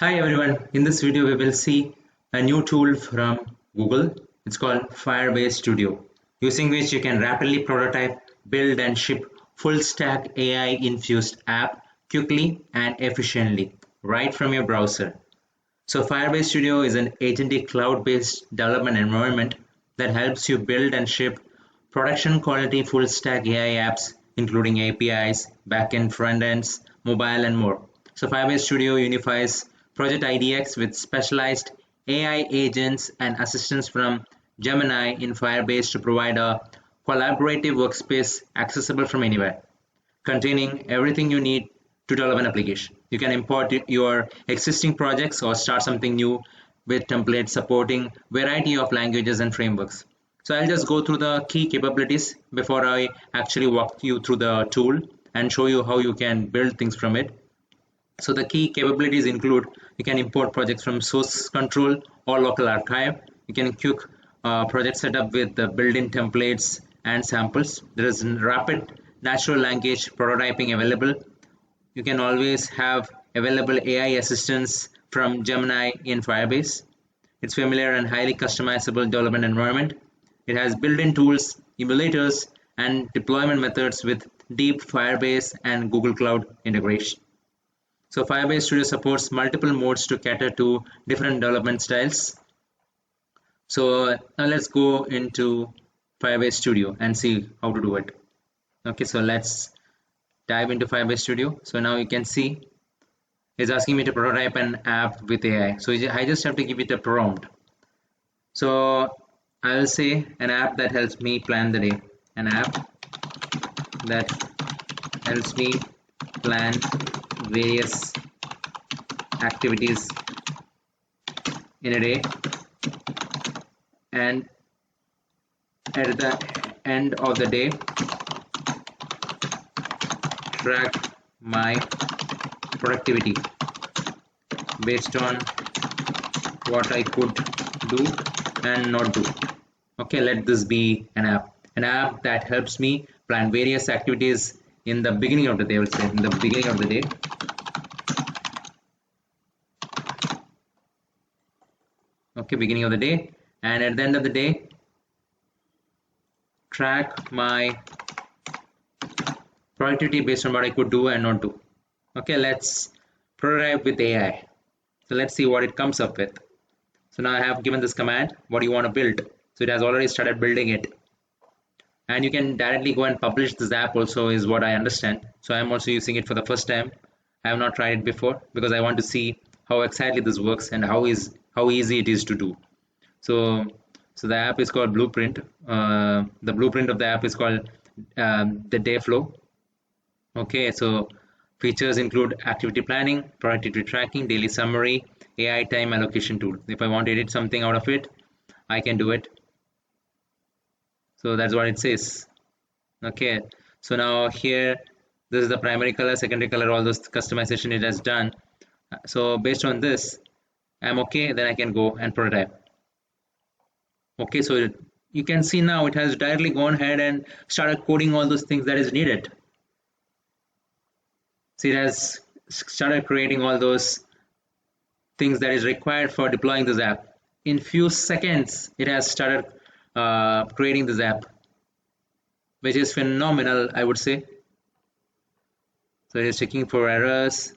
Hi everyone, in this video we will see a new tool from Google. It's called Firebase Studio, using which you can rapidly prototype, build and ship full stack AI infused app quickly and efficiently right from your browser. So Firebase Studio is an agentic cloud-based development environment that helps you build and ship production quality full stack AI apps including APIs, backend frontends, mobile and more. So Firebase Studio unifies Project IDX with specialized AI agents and assistants from Gemini in Firebase to provide a collaborative workspace accessible from anywhere, containing everything you need to develop an application. You can import your existing projects or start something new with templates supporting variety of languages and frameworks. So I'll just go through the key capabilities before I actually walk you through the tool and show you how you can build things from it. So the key capabilities include you can import projects from source control or local archive. You can quick project setup with the built-in templates and samples. There is rapid natural language prototyping available. You can always have available AI assistance from Gemini in Firebase. It's familiar and highly customizable development environment. It has built-in tools, emulators, and deployment methods with deep Firebase and Google Cloud integration. So Firebase Studio supports multiple modes to cater to different development styles. So now let's go into Firebase Studio and see how to do it. Okay, so let's dive into Firebase Studio. So now you can see it's asking me to prototype an app with AI. So I just have to give it a prompt. So I'll say an app that helps me plan the day. An app that helps me plan various activities in a day, and at the end of the day track my productivity based on what I could do and not do. Okay, let this be an app that helps me plan various activities in the beginning of the day. I would say in the beginning of the day. Okay, beginning of the day, and at the end of the day track my productivity based on what I could do and not do. Okay, let's prototype with AI. So let's see what it comes up with. So now I have given this command, what do you want to build? So it has already started building it. And you can directly go and publish this app also, is what I understand. So I'm also using it for the first time. I have not tried it before because I want to see how exactly this works and how easy it is to do. So the app is called Blueprint. The blueprint of the app is called the day flow. Okay, so features include activity planning, productivity tracking, daily summary, AI time allocation tool. If I want to edit something out of it, I can do it. So that's what it says. Okay, so now here, this is the primary color, secondary color, all those customization it has done. So based on this, I'm okay, then I can go and prototype. Okay, so you can see now it has directly gone ahead and started coding all those things that is needed. So it has started creating all those things that is required for deploying this app. In few seconds, it has started creating this app, which is phenomenal, I would say. So it is checking for errors.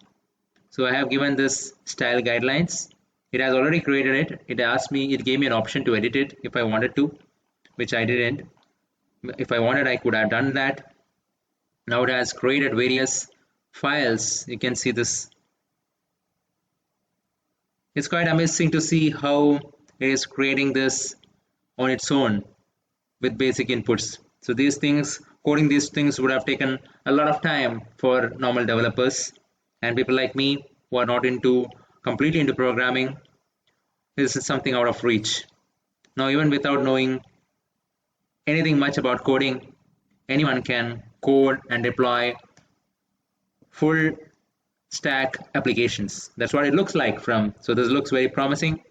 So I have given this style guidelines. It has already created it. It gave me an option to edit it if I wanted to, which I didn't. If I wanted, I could have done that. Now it has created various files. You can see this. It's quite amazing to see how it is creating this on its own with basic inputs. So these things, coding these things would have taken a lot of time for normal developers and people like me who are not completely into programming. This is something out of reach. Now, even without knowing anything much about coding, anyone can code and deploy full stack applications. That's what it looks like from. So this looks very promising.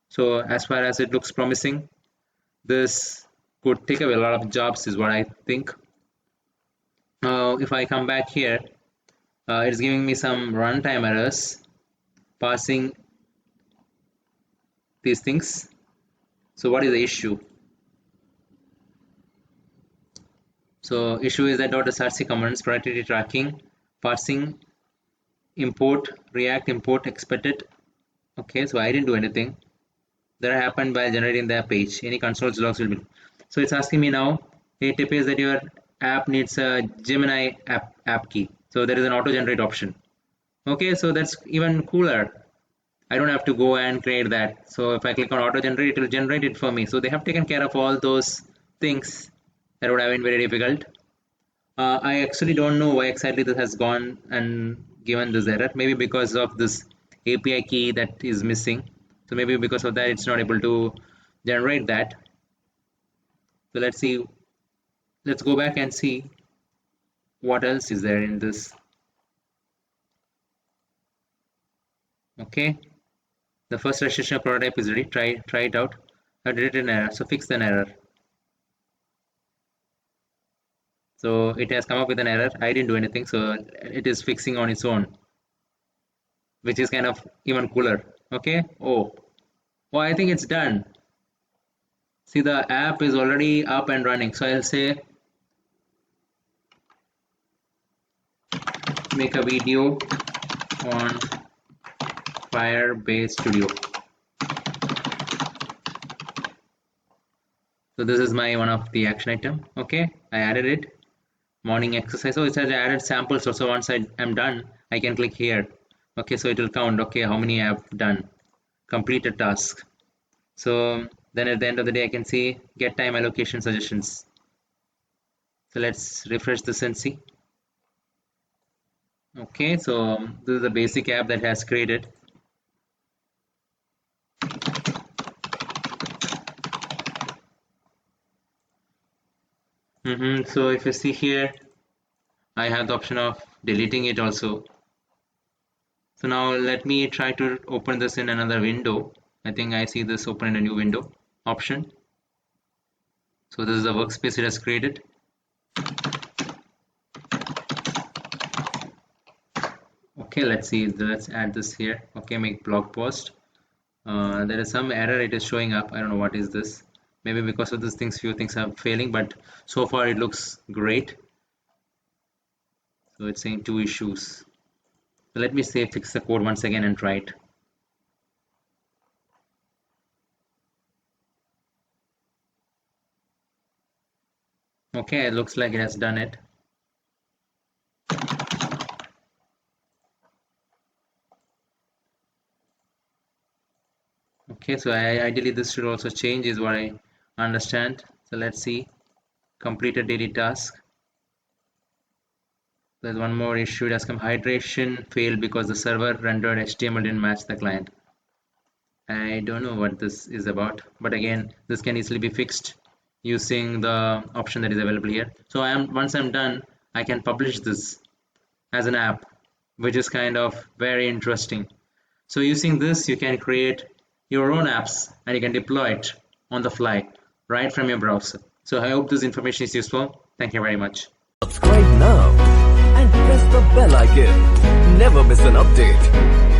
So as far as it looks promising, this could take away a lot of jobs is what I think. If I come back here, it's giving me some runtime errors. parsing these things. So what is the issue? So issue is that .src commands, productivity tracking, parsing, import, react import expected. Okay, so I didn't do anything. That happened by generating the page. Any console logs will be. So it's asking me now, a tip is that your app needs a Gemini app key. So there is an auto generate option. Okay, so that's even cooler. I don't have to go and create that. So if I click on auto generate, it will generate it for me. So they have taken care of all those things that would have been very difficult. I actually don't know why exactly this has gone and given this error. Maybe because of this API key that is missing. So maybe because of that, it's not able to generate that. So let's see. Let's go back and see what else is there in this. Okay. The first registration prototype is ready. Try it out. I did an error. So fix an error. So it has come up with an error. I didn't do anything. So it is fixing on its own, which is kind of even cooler. Okay. Oh, I think it's done. See, the app is already up and running. So I'll say make a video on Firebase Studio. So this is my one of the action item. Okay, I added it. Morning exercise. So it says I added samples. So once I'm done, I can click here. Okay, so it will count. Okay, how many I have done, completed task. So then at the end of the day, I can see get time allocation suggestions. So let's refresh this and see. Okay, so this is the basic app that has created. So if you see here, I have the option of deleting it also. So now let me try to open this in another window. I think I see this open in a new window option. So this is the workspace it has created. Okay, let's see. Let's add this here. Okay, make blog post. There is some error. It is showing up. I don't know what is this. Maybe because of these things, few things are failing, but so far it looks great. So it's saying 2 issues. So let me say fix the code once again and try it. Okay, it looks like it has done it. Okay, so ideally this should also change is what I understand. So let's see, completed daily task. There's one more issue. It has come hydration failed because the server rendered HTML didn't match the client. I don't know what this is about, but again, this can easily be fixed using the option that is available here. So once I'm done, I can publish this as an app, which is kind of very interesting. So using this, you can create your own apps and you can deploy it on the fly right from your browser. So I hope this information is useful. Thank you very much. Subscribe now and press the bell icon. Never miss an update.